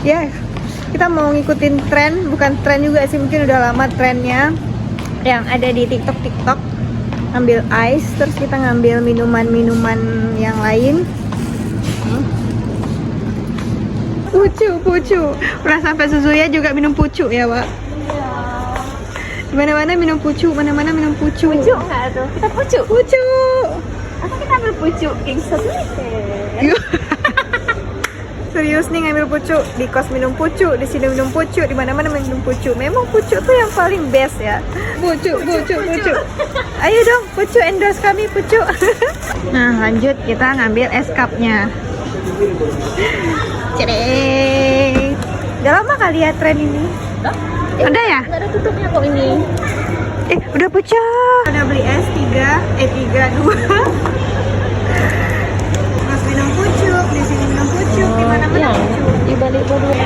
Ya, kita mau ngikutin tren, bukan tren juga sih, mungkin udah lama trennya yang ada di TikTok. Ngambil ice, terus kita ngambil minuman-minuman yang lain. Pucu. Pernah sampai Suzuya juga minum pucu ya, Pak? Mana-mana minum pucu, mana-mana minum pucu. Pucu nggak tuh? Kita pucu. Pucu. Atau kita ambil pucu yang satu Serius nih ngambil pucu, di kos minum pucu, di sini minum pucu, di mana-mana minum pucu. Memang pucu tuh yang paling best ya. Pucu. Ayo dong, pucu endorse kami, pucu. Nah, lanjut kita ngambil es cupnya. Cedek. Udah lama kali ya tren ini? Udah ya? Nggak ada tutupnya kok ini. Udah pecah. Udah beli es 2. Terus minum pucuk, di sini minum pucuk, di mana-mana pucuk. Di balik balik.